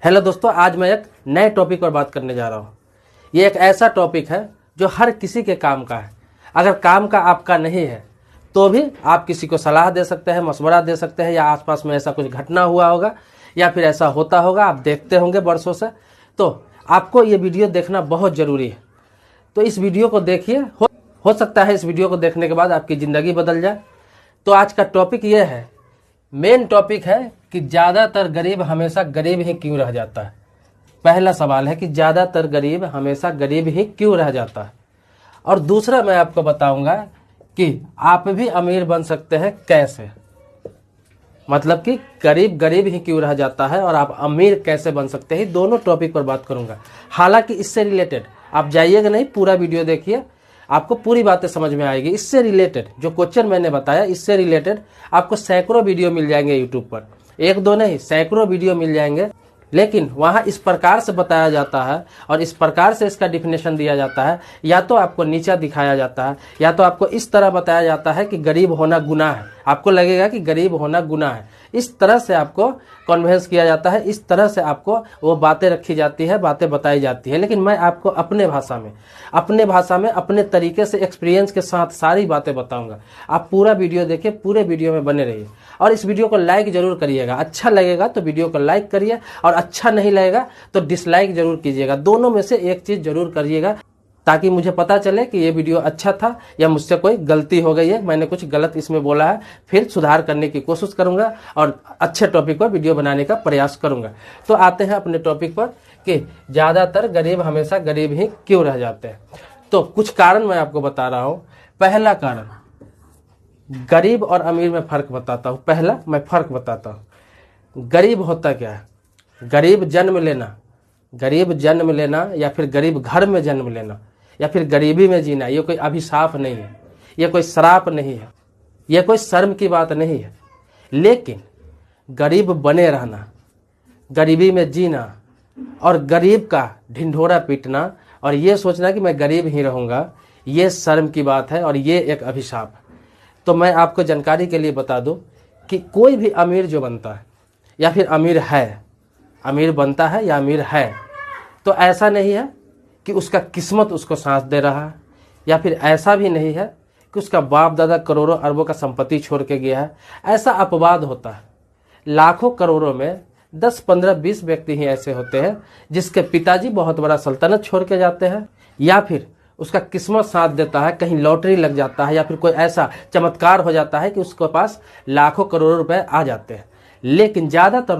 Hello दोस्तों, आज मैं एक नए टॉपिक पर बात करने जा रहा हूँ। ये एक ऐसा टॉपिक है जो हर किसी के काम का है। अगर काम का आपका नहीं है तो भी आप किसी को सलाह दे सकते हैं, मशवरा दे सकते हैं, या आसपास में ऐसा कुछ घटना हुआ होगा या फिर ऐसा होता होगा, आप देखते होंगे वर्षों से, तो आपको ये वीडियो देखना बहुत ज़रूरी है। तो इस वीडियो को देखिए, हो सकता है इस वीडियो को देखने के बाद आपकी ज़िंदगी बदल जाए। तो आज का टॉपिक ये है, मेन टॉपिक है कि ज़्यादातर गरीब हमेशा गरीब ही क्यों रह जाता है। पहला सवाल है कि ज़्यादातर गरीब हमेशा गरीब ही क्यों रह जाता है। और दूसरा मैं आपको बताऊंगा कि आप भी अमीर बन सकते हैं कैसे, मतलब कि गरीब गरीब ही क्यों रह जाता है और आप अमीर कैसे बन सकते हैं। दोनों टॉपिक पर बात करूंगा। हालांकि इससे रिलेटेड आप जाइएगा नहीं, पूरा वीडियो देखिए, आपको पूरी बातें समझ में आएगी। इससे रिलेटेड जो क्वेश्चन मैंने बताया, इससे रिलेटेड आपको सैकड़ों वीडियो मिल जाएंगे यूट्यूब पर, एक दो नहीं सैकड़ों वीडियो मिल जाएंगे। लेकिन वहाँ इस प्रकार से बताया जाता है और इस प्रकार से इसका डिफिनेशन दिया जाता है, या तो आपको नीचा दिखाया जाता है या तो आपको इस तरह बताया जाता है कि गरीब होना गुनाह है। आपको लगेगा कि गरीब होना गुनाह है, इस तरह से आपको कन्विंस किया जाता है, इस तरह से आपको वो बातें रखी जाती है, बातें बताई जाती है। लेकिन मैं आपको अपने भाषा में अपने तरीके से एक्सपीरियंस के साथ सारी बातें बताऊंगा। आप पूरा वीडियो देखिए, पूरे वीडियो में बने रहिए और इस वीडियो को लाइक जरूर करिएगा। अच्छा लगेगा तो वीडियो को लाइक करिए और अच्छा नहीं लगेगा तो डिसलाइक जरूर कीजिएगा। दोनों में से एक चीज जरूर करिएगा ताकि मुझे पता चले कि ये वीडियो अच्छा था या मुझसे कोई गलती हो गई है, मैंने कुछ गलत इसमें बोला है। फिर सुधार करने की कोशिश करूंगा और अच्छे टॉपिक पर वीडियो बनाने का प्रयास करूंगा। तो आते हैं अपने टॉपिक पर कि ज़्यादातर गरीब हमेशा गरीब ही क्यों रह जाते हैं। तो कुछ कारण मैं आपको बता रहा हूँ। पहला कारण, गरीब और अमीर में फ़र्क बताता हूँ। पहला मैं फ़र्क बताता हूँ। गरीब होता क्या है? गरीब जन्म लेना या फिर गरीब घर में जन्म लेना या फिर गरीबी में जीना, ये कोई अभिशाप नहीं है, ये कोई श्राप नहीं है, ये कोई शर्म की बात नहीं है। लेकिन गरीब बने रहना, गरीबी में जीना और गरीब का ढिंढोरा पीटना और ये सोचना कि मैं गरीब ही रहूँगा, ये शर्म की बात है और ये एक अभिशाप है। तो मैं आपको जानकारी के लिए बता दूं कि कोई भी अमीर जो बनता है या फिर अमीर बनता है या अमीर है, तो ऐसा नहीं है कि उसका किस्मत उसको सांस दे रहा है, या फिर ऐसा भी नहीं है कि उसका बाप दादा करोड़ों अरबों का संपत्ति छोड़ के गया है। ऐसा अपवाद होता है। लाखों करोड़ों में 10, 15, 20 व्यक्ति ही ऐसे होते हैं जिसके पिताजी बहुत बड़ा सल्तनत छोड़ के जाते हैं, या फिर उसका किस्मत साथ देता है, कहीं लॉटरी लग जाता है या फिर कोई ऐसा चमत्कार हो जाता है कि उसके पास लाखों करोड़ों रुपए आ जाते हैं। लेकिन ज़्यादातर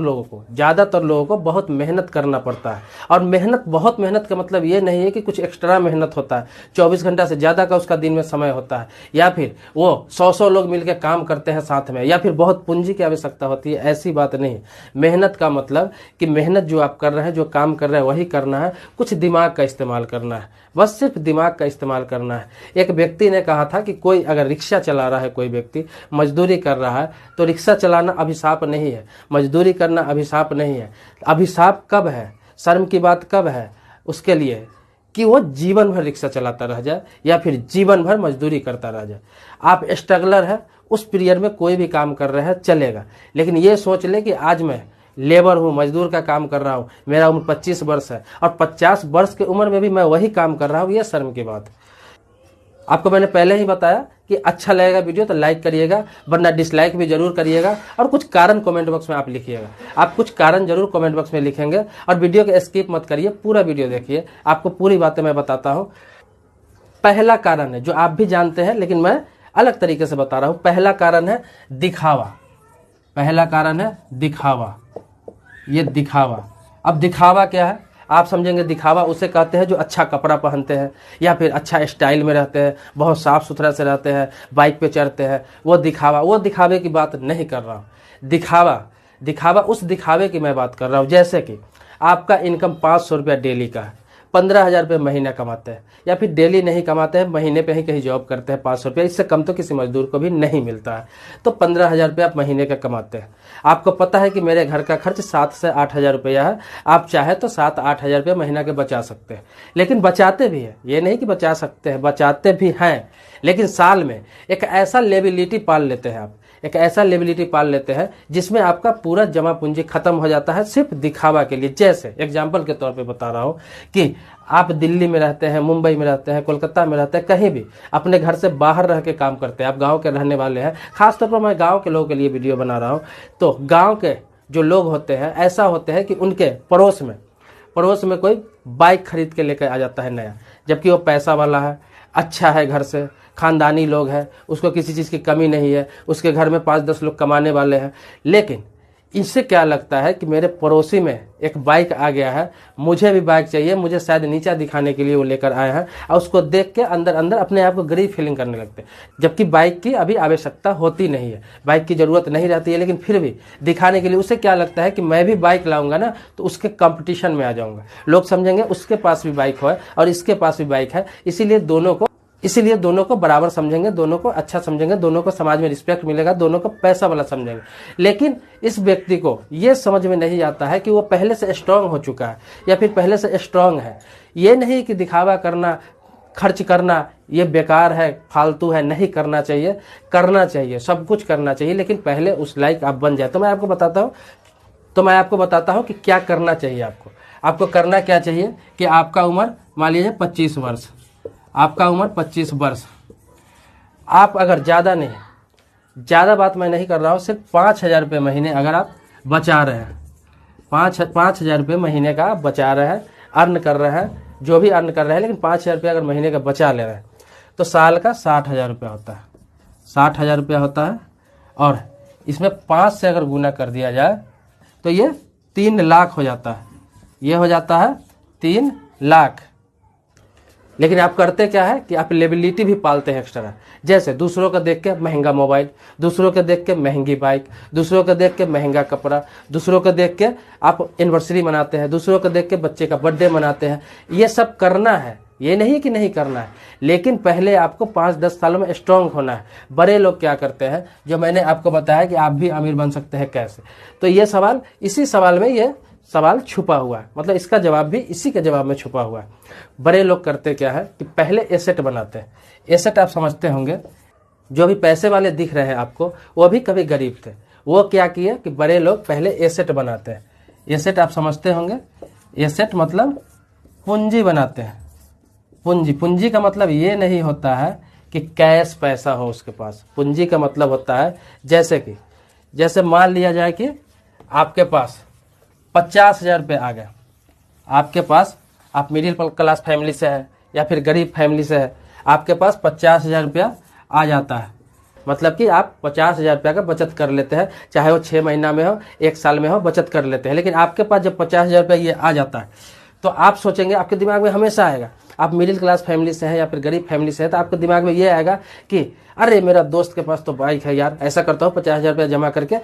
लोगों को बहुत मेहनत करना पड़ता है। और बहुत मेहनत का मतलब ये नहीं है कि कुछ एक्स्ट्रा मेहनत होता है, 24 घंटा से ज़्यादा का उसका दिन में समय होता है, या फिर वो 100 लोग मिलकर काम करते हैं साथ में, या फिर बहुत पूंजी की आवश्यकता होती है। ऐसी बात नहीं। मेहनत का मतलब कि मेहनत जो आप कर रहे हैं, जो काम कर रहे हैं वही करना है, कुछ दिमाग का इस्तेमाल करना है, बस सिर्फ दिमाग का इस्तेमाल करना है। एक व्यक्ति ने कहा था कि कोई अगर रिक्शा चला रहा है, कोई व्यक्ति मजदूरी कर रहा है, तो रिक्शा चलाना अभिशाप नहीं है, मजदूरी करना अभिशाप नहीं है। अभिशाप कब है, शर्म की बात कब है उसके लिए कि वो जीवन भर रिक्शा चलाता रह जाए या फिर जीवन भर मजदूरी करता रह जाए। आप स्ट्रगलर है, उस पीरियड में कोई भी काम कर रहे हैं चलेगा, लेकिन ये सोच ले कि आज मैं लेबर हूँ, मजदूर का काम कर रहा हूँ, मेरा उम्र 25 वर्ष है और 50 वर्ष की उम्र में भी मैं वही काम कर रहा हूँ, ये शर्म की बात। आपको मैंने पहले ही बताया कि अच्छा लगेगा वीडियो तो लाइक करिएगा, वरना डिसलाइक भी जरूर करिएगा। और कुछ कारण कमेंट बॉक्स में आप लिखिएगा, आप कुछ कारण जरूर कमेंट बॉक्स में लिखेंगे। और वीडियो को स्किप मत करिए, पूरा वीडियो देखिए, आपको पूरी बातें मैं बताता हूँ। पहला कारण है जो आप भी जानते हैं लेकिन मैं अलग तरीके से बता रहा हूँ। पहला कारण है दिखावा। पहला कारण है दिखावा, ये दिखावा। अब दिखावा क्या है आप समझेंगे। दिखावा उसे कहते हैं जो अच्छा कपड़ा पहनते हैं या फिर अच्छा स्टाइल में रहते हैं, बहुत साफ सुथरा से रहते हैं, बाइक पे चढ़ते हैं, वो दिखावे की बात नहीं कर रहा हूँ। दिखावा उस दिखावे की मैं बात कर रहा हूँ। जैसे कि आपका इनकम 500 रुपया डेली का है, 15,000 रुपये महीना कमाते हैं, या फिर डेली नहीं कमाते हैं, महीने पे ही कहीं जॉब करते हैं, 500 रुपया, इससे कम तो किसी मजदूर को भी नहीं मिलता है। तो 15,000 रुपये आप महीने का कमाते हैं। आपको पता है कि मेरे घर का खर्च 7 से 8,000 रुपया है। आप चाहे तो 7-8 हज़ार रुपये महीना के बचा सकते हैं, लेकिन बचाते भी हैं, ये नहीं कि बचा सकते हैं, बचाते भी हैं। लेकिन साल में एक ऐसा लेबिलिटी पाल लेते हैं आप, एक ऐसा लायबिलिटी पाल लेते हैं जिसमें आपका पूरा जमा पूंजी खत्म हो जाता है सिर्फ दिखावा के लिए। जैसे एग्जाम्पल के तौर पे बता रहा हूँ कि आप दिल्ली में रहते हैं, मुंबई में रहते हैं, कोलकाता में रहते हैं, कहीं भी अपने घर से बाहर रह के काम करते हैं, आप गाँव के रहने वाले हैं, खासतौर पर मैं गाँव के लोगों के लिए वीडियो बना रहा हूँ। तो गाँव के जो लोग होते हैं ऐसा होते हैं कि उनके पड़ोस में कोई बाइक खरीद के लेकर आ जाता है नया, जबकि वो पैसा वाला है, अच्छा है, घर से खानदानी लोग हैं, उसको किसी चीज़ की कमी नहीं है, उसके घर में 5-10 लोग कमाने वाले हैं। लेकिन इससे क्या लगता है कि मेरे पड़ोसी में एक बाइक आ गया है, मुझे भी बाइक चाहिए, मुझे शायद नीचा दिखाने के लिए वो लेकर आए हैं, और उसको देख के अंदर अंदर अपने आप को गरीब फीलिंग करने लगते हैं, जबकि बाइक की अभी आवश्यकता होती नहीं है, बाइक की ज़रूरत नहीं रहती है, लेकिन फिर भी दिखाने के लिए उसे क्या लगता है कि मैं भी बाइक लाऊंगा ना तो उसके कंपटीशन में आ जाऊंगा, लोग समझेंगे उसके पास भी बाइक है और इसके पास भी बाइक है, इसीलिए दोनों को बराबर समझेंगे, दोनों को अच्छा समझेंगे, दोनों को समाज में रिस्पेक्ट मिलेगा, दोनों को पैसा वाला समझेंगे। लेकिन इस व्यक्ति को ये समझ में नहीं आता है कि वो पहले से स्ट्रांग हो चुका है या फिर पहले से स्ट्रांग है। ये नहीं कि दिखावा करना, खर्च करना ये बेकार है, फालतू है, नहीं करना चाहिए, करना चाहिए, सब कुछ करना चाहिए, लेकिन पहले उस लायक आप बन जाए। तो मैं आपको बताता हूँ कि क्या करना चाहिए। आपको करना क्या चाहिए कि आपका उम्र मान लीजिए 25 वर्ष, आपका उम्र 25 वर्ष, आप अगर ज़्यादा नहीं, ज़्यादा बात मैं नहीं कर रहा हूँ, सिर्फ 5,000 रुपये महीने अगर आप बचा रहे हैं, 5,000 रुपये महीने का आप बचा रहे हैं, अर्न कर रहे हैं, जो भी अर्न कर रहे हैं, लेकिन 5,000 रुपये अगर महीने का बचा ले रहे हैं तो साल का 60,000 रुपया होता है, 60,000 रुपया होता है। और इसमें 5 से अगर गुना कर दिया जाए तो ये 3 लाख हो जाता है, ये हो जाता है 3 लाख। लेकिन आप करते क्या है कि आप लेबिलिटी भी पालते हैं एक्स्ट्रा, जैसे दूसरों को देख के महंगा मोबाइल, दूसरों को देख के महंगी बाइक, दूसरों को देख के महंगा कपड़ा, दूसरों को देख के आप एनिवर्सरी मनाते हैं, दूसरों को देख के बच्चे का बर्थडे मनाते हैं। ये सब करना है, ये नहीं कि नहीं करना है, लेकिन पहले आपको 5-10 सालों में स्ट्रांग होना है। बड़े लोग क्या करते हैं, जो मैंने आपको बताया कि आप भी अमीर बन सकते हैं कैसे, तो ये सवाल, इसी सवाल में ये सवाल छुपा हुआ है, मतलब इसका जवाब भी इसी के जवाब में छुपा हुआ है। बड़े लोग करते क्या है कि पहले एसेट बनाते हैं। एसेट आप समझते होंगे, जो भी पैसे वाले दिख रहे हैं आपको वो भी कभी गरीब थे। वो क्या किए कि बड़े लोग पहले एसेट बनाते हैं। एसेट आप समझते होंगे, एसेट मतलब पूंजी बनाते हैं। पूंजी का मतलब ये नहीं होता है कि कैश पैसा हो उसके पास। पूंजी का मतलब होता है जैसे मान लिया जाए कि आपके पास 50,000 रुपये आ गए, आपके पास, आप मिडिल क्लास फैमिली से है या फिर गरीब फैमिली से है, आपके पास 50,000 रुपया आ जाता है, मतलब कि आप 50,000 रुपया का बचत कर लेते हैं, चाहे वो 6 महीना में हो, 1 साल में हो, बचत कर लेते हैं। लेकिन आपके पास जब 50,000 रुपया ये आ जाता है तो आप सोचेंगे, आपके दिमाग में हमेशा आएगा, आप मिडिल क्लास फैमिली से हैं या फिर गरीब फैमिली से है, तो आपके दिमाग में ये आएगा कि अरे मेरा दोस्त के पास तो बाइक है यार, ऐसा करता हूँ 50,000 रुपया जमा करके,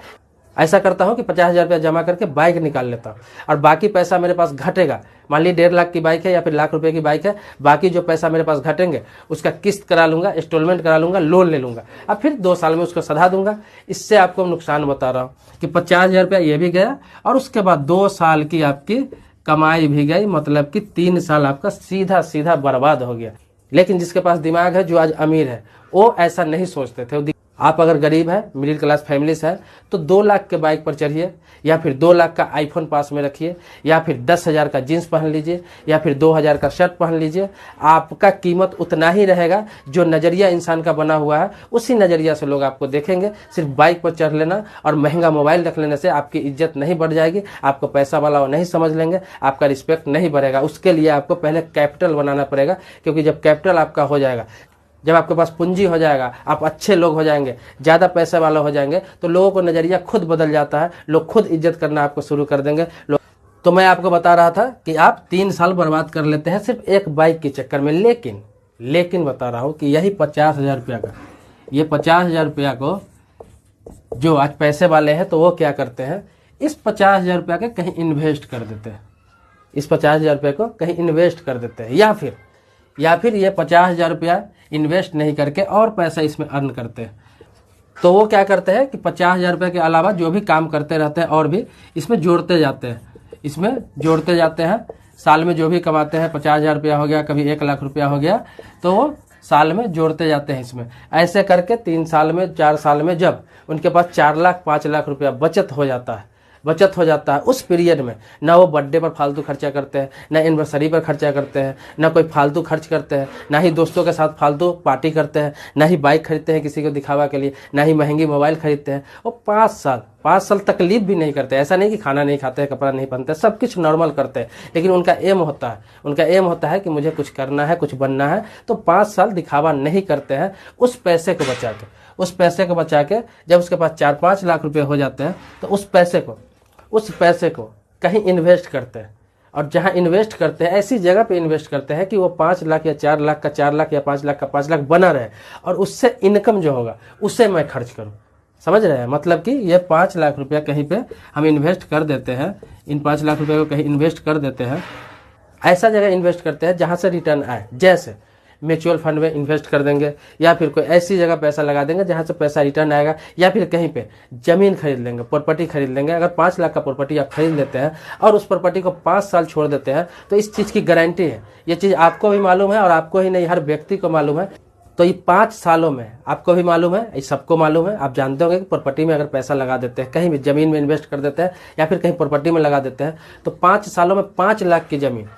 ऐसा करता हूँ कि 50,000 रुपया जमा करके बाइक निकाल लेता हूँ और बाकी पैसा मेरे पास घटेगा। मान ली 1.5 लाख की बाइक है या फिर लाख रुपए की बाइक है, बाकी जो पैसा मेरे पास घटेंगे उसका किस्त करा लूंगा, इंस्टॉलमेंट करा लूंगा, लोन ले लूंगा, अब फिर 2 साल में उसको सधा दूंगा। इससे आपको नुकसान बता रहा हूँ कि 50,000 रुपया ये भी गया और उसके बाद 2 साल की आपकी कमाई भी गई, मतलब कि 3 साल आपका सीधा बर्बाद हो गया। लेकिन जिसके पास दिमाग है, जो आज अमीर है, वो ऐसा नहीं सोचते थे। आप अगर गरीब है, मिडिल क्लास फैमिली से है, तो 2 लाख के बाइक पर चढ़िए या फिर 2 लाख का आईफोन पास में रखिए या फिर 10,000 का जीन्स पहन लीजिए या फिर 2,000 का शर्ट पहन लीजिए। आपका कीमत उतना ही रहेगा, जो नज़रिया इंसान का बना हुआ है उसी नज़रिया से लोग आपको देखेंगे। सिर्फ बाइक पर चढ़ लेना और महंगा मोबाइल रख लेने से आपकी इज्जत नहीं बढ़ जाएगी, आपको पैसा वाला वो नहीं समझ लेंगे, आपका रिस्पेक्ट नहीं बढ़ेगा। उसके लिए आपको पहले कैपिटल बनाना पड़ेगा, क्योंकि जब कैपिटल आपका हो जाएगा, जब आपके पास पूंजी हो जाएगा, आप अच्छे लोग हो जाएंगे, ज़्यादा पैसे वाला हो जाएंगे, तो लोगों को नज़रिया खुद बदल जाता है, लोग खुद इज्जत करना आपको शुरू कर देंगे। तो मैं आपको बता रहा था कि आप 3 साल बर्बाद कर लेते हैं सिर्फ एक बाइक के चक्कर में। लेकिन बता रहा हूँ कि यही 50,000 रुपया का, ये 50,000 रुपया को जो आज पैसे वाले हैं तो वो क्या करते हैं, इस 50,000 रुपया के कहीं इन्वेस्ट कर देते हैं, इस 50,000 रुपये को कहीं इन्वेस्ट कर देते हैं, या फिर ये 50,000 रुपया इन्वेस्ट नहीं करके और पैसा इसमें अर्न करते हैं। तो वो क्या करते हैं कि 50,000 रुपये के अलावा जो भी काम करते रहते हैं और भी इसमें जोड़ते जाते हैं। साल में जो भी कमाते हैं, 50,000 रुपया हो गया, कभी 1 लाख रुपया हो गया, तो वो साल में जोड़ते जाते हैं इसमें। ऐसे करके 3 साल में 4 साल में जब उनके पास 4 लाख 5 लाख रुपया बचत हो जाता है उस पीरियड में ना वो बर्थडे पर फालतू खर्चा करते हैं, ना एनिवर्सरी पर खर्चा करते हैं, ना कोई फालतू खर्च करते हैं, ना ही दोस्तों के साथ फालतू पार्टी करते हैं, ना ही बाइक खरीदते हैं किसी को दिखावा के लिए, ना ही महंगी मोबाइल खरीदते हैं। वो 5 साल तकलीफ भी नहीं करते। ऐसा नहीं कि खाना नहीं खाते हैं, कपड़ा नहीं पहनते, सब कुछ नॉर्मल करते हैं, लेकिन उनका एम होता है कि मुझे कुछ करना है, कुछ बनना है। तो 5 साल दिखावा नहीं करते हैं। उस पैसे को बचा के जब उसके पास 4-5 लाख रुपए हो जाते हैं तो उस पैसे को कहीं इन्वेस्ट करते हैं। और जहां इन्वेस्ट करते हैं ऐसी जगह पे इन्वेस्ट करते हैं कि वो 5 लाख या 4 लाख का 4 लाख या 5 लाख का 5 लाख बना रहे, और उससे इनकम जो होगा उसे मैं खर्च करूं। समझ रहे हैं? मतलब कि ये 5 लाख रुपया कहीं पे हम इन्वेस्ट कर देते हैं, इन 5 लाख रुपए को कहीं इन्वेस्ट कर देते हैं, ऐसा जगह इन्वेस्ट करते हैं जहां से रिटर्न आए। जैसे म्यूचुअल फंड में इन्वेस्ट कर देंगे, या फिर कोई ऐसी जगह पैसा लगा देंगे जहां से पैसा रिटर्न आएगा, या फिर कहीं पे जमीन खरीद लेंगे, प्रॉपर्टी खरीद लेंगे। अगर 5 लाख का प्रॉपर्टी आप खरीद लेते हैं और उस प्रॉपर्टी को 5 साल छोड़ देते हैं तो इस चीज़ की गारंटी है, ये चीज़ आपको भी मालूम है और आपको ही नहीं हर व्यक्ति को मालूम है। तो ये 5 सालों में आपको भी मालूम है, ये सबको मालूम है। आप जानते होंगे कि प्रॉपर्टी में अगर पैसा लगा देते हैं, कहीं भी जमीन में इन्वेस्ट कर देते हैं या फिर कहीं प्रॉपर्टी में लगा देते हैं, तो 5 सालों में 5 लाख की जमीन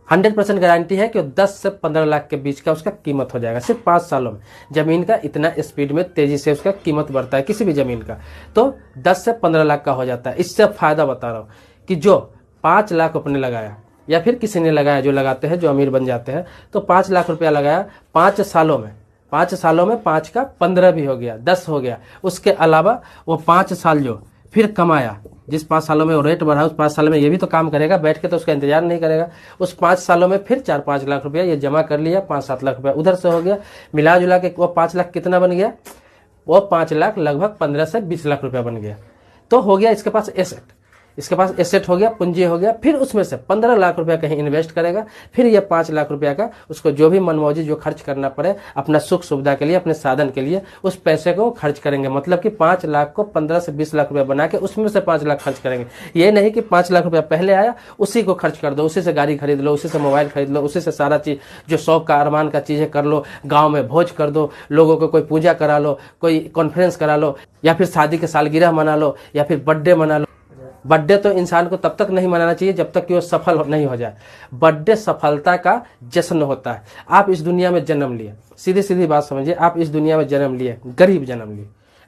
100% गारंटी है कि 10 से 15 लाख के बीच का उसका कीमत हो जाएगा। सिर्फ 5 सालों में जमीन का इतना स्पीड में तेजी से उसका कीमत बढ़ता है किसी भी जमीन का, तो 10 से 15 लाख का हो जाता है। इससे फायदा बता रहा हूँ कि जो 5 लाख अपने लगाया या फिर किसी ने लगाया, जो लगाते हैं जो अमीर बन जाते हैं, तो 5 लाख रुपया लगाया 5 सालों में 5 का 15 भी हो गया, 10 हो गया। उसके अलावा वो 5 साल जो फिर कमाया, जिस 5 सालों में वो रेट बढ़ा उस 5 सालों में ये भी तो काम करेगा, बैठ के तो उसका इंतजार नहीं करेगा। उस 5 सालों में फिर 4-5 लाख रुपया ये जमा कर लिया, 5-7 लाख रुपया उधर से हो गया, मिला जुला के वो 5 लाख कितना बन गया? वो 5 लाख लगभग 15 से 20 लाख रुपया बन गया। तो हो गया इसके पास एसेट हो गया, पूंजी हो गया। फिर उसमें से 15 लाख रुपया कहीं इन्वेस्ट करेगा, फिर ये 5 लाख रुपया का उसको जो भी मनमौजी जो खर्च करना पड़े अपना सुख सुविधा के लिए, अपने साधन के लिए, उस पैसे को खर्च करेंगे। मतलब कि 5 लाख को 15 से 20 लाख रुपया बना के उसमें से 5 लाख खर्च करेंगे। ये नहीं कि 5 लाख रुपया पहले आया उसी को खर्च कर दो, उसी से गाड़ी खरीद लो, उसी से मोबाइल खरीद लो, उसी से सारा चीज जो शौक का अरमान का चीजें कर लो, गाँव में भोज कर दो, लोगों को कोई पूजा करा लो, कोई कॉन्फ्रेंस करा लो, या फिर शादी के सालगिरह मना लो, या फिर बर्थडे मना लो। बर्थडे तो इंसान को तब तक नहीं मनाना चाहिए जब तक कि वो सफल नहीं हो जाए। बर्थडे सफलता का जश्न होता है। आप इस दुनिया में जन्म लिए, सीधी सीधी बात समझिए, आप इस दुनिया में जन्म लिए,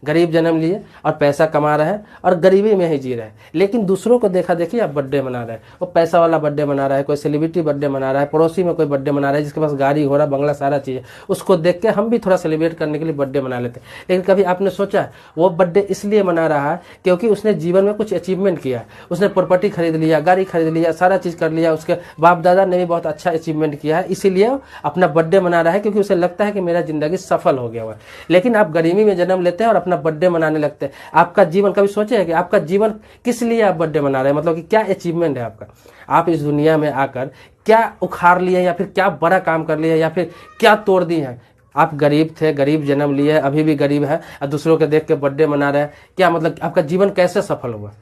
गरीब जन्म लिए और पैसा कमा रहे हैं और गरीबी में ही जी रहे हैं। लेकिन दूसरों को देखा देखिए आप बर्थडे मना रहे हैं। वो पैसा वाला बर्थडे मना रहा है, कोई सेलिब्रिटी बर्थडे मना रहा है, पड़ोसी में कोई बर्थडे मना रहा है जिसके पास गाड़ी घोड़ा बंगला सारा चीज़ है, उसको देख के हम भी थोड़ा सेलिब्रेट करने के लिए बर्थडे मना लेते हैं। लेकिन कभी आपने सोचा वो बर्थडे इसलिए मना रहा है क्योंकि उसने जीवन में कुछ अचीवमेंट किया, उसने प्रॉपर्टी खरीद लिया, गाड़ी खरीद लिया, सारा चीज़ कर लिया, उसके बाप दादा ने भी बहुत अच्छा अचीवमेंट किया है, इसीलिए अपना बर्थडे मना रहा है क्योंकि उसे लगता है कि मेरा जिंदगी सफल हो गया हुआ है। लेकिन आप गरीबी में जन्म लेते हैं और अपना बर्थडे मनाने आपका जीवन, कभी सोचे है कि आपका जीवन किस लिए आप बर्थडे मना रहे हैं? मतलब कि क्या अचीवमेंट है आपका? आप इस दुनिया में आकर क्या उखाड़ लिए, या फिर क्या बड़ा काम कर लिया, या फिर क्या तोड़ दिए हैं? आप गरीब थे, गरीब जन्म लिए, अभी भी गरीब है और दूसरों के देख के बर्थडे मना रहे हैं। क्या मतलब आपका जीवन कैसे सफल हुआ?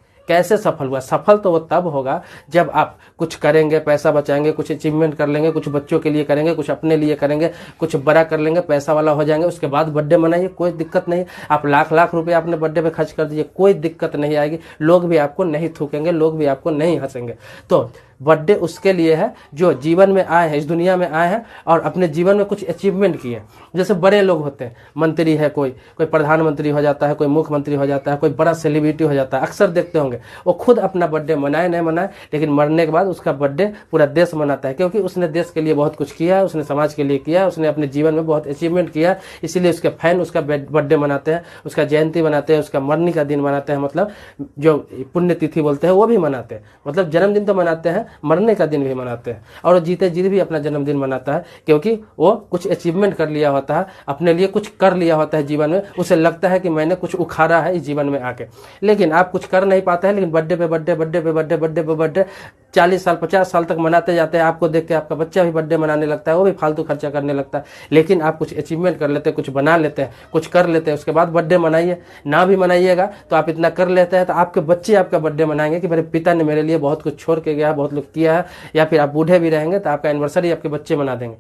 सफल तो वो तब होगा जब आप कुछ करेंगे, पैसा बचाएंगे, कुछ अचीवमेंट कर लेंगे, कुछ बच्चों के लिए करेंगे, कुछ अपने लिए करेंगे, कुछ बड़ा कर लेंगे, पैसा वाला हो जाएंगे, उसके बाद बर्थडे मनाइए, कोई दिक्कत नहीं। आप लाख रुपए अपने बर्थडे पे खर्च कर दीजिए, कोई दिक्कत नहीं आएगी। लोग भी आपको नहीं थूकेंगे, लोग भी आपको नहीं हंसेंगे। तो बर्थडे उसके लिए है जो जीवन में आए हैं, इस दुनिया में आए हैं और अपने जीवन में कुछ अचीवमेंट किए। जैसे बड़े लोग होते हैं, मंत्री है, कोई प्रधानमंत्री हो जाता है, कोई मुख्यमंत्री हो जाता है, कोई बड़ा सेलिब्रिटी हो जाता है। अक्सर देखते होंगे वो खुद अपना बर्थडे मनाए नहीं मनाए, लेकिन मरने के बाद उसका बर्थडे पूरा देश मनाता है, क्योंकि उसने देश के लिए बहुत कुछ किया है, उसने समाज के लिए किया है, उसने अपने जीवन में बहुत अचीवमेंट किया, इसीलिए उसके फैन उसका बर्थडे मनाते हैं, उसका जयंती मनाते हैं, उसका मरने का दिन मनाते हैं, मतलब जो पुण्यतिथि बोलते हैं वो भी मनाते हैं। मतलब जन्मदिन तो मनाते हैं, मरने का दिन भी मनाते हैं। और वो जीते जी भी अपना जन्मदिन मनाता है क्योंकि वो कुछ अचीवमेंट कर लिया होता है, अपने लिए कुछ कर लिया होता है जीवन में, उसे लगता है कि मैंने कुछ उखाड़ा है इस जीवन में आके। लेकिन आप कुछ कर नहीं पाते हैं, लेकिन बर्थडे पे बर्थडे 40 साल 50 साल तक मनाते जाते हैं। आपको देख के आपका बच्चा भी बर्थडे मनाने लगता है, वो भी फालतू खर्चा करने लगता है। लेकिन आप कुछ अचीवमेंट कर लेते हैं, कुछ बना लेते हैं, कुछ कर लेते हैं, उसके बाद बर्थडे मनाइए। ना भी मनाइएगा तो आप इतना कर लेते हैं तो आपके बच्चे आपका बर्थडे मनाएंगे कि मेरे पिता ने मेरे लिए बहुत कुछ छोड़ के गया, बहुत लोग किया है। या फिर आप बूढ़े भी रहेंगे तो आपका एनिवर्सरी आपके बच्चे मना देंगे।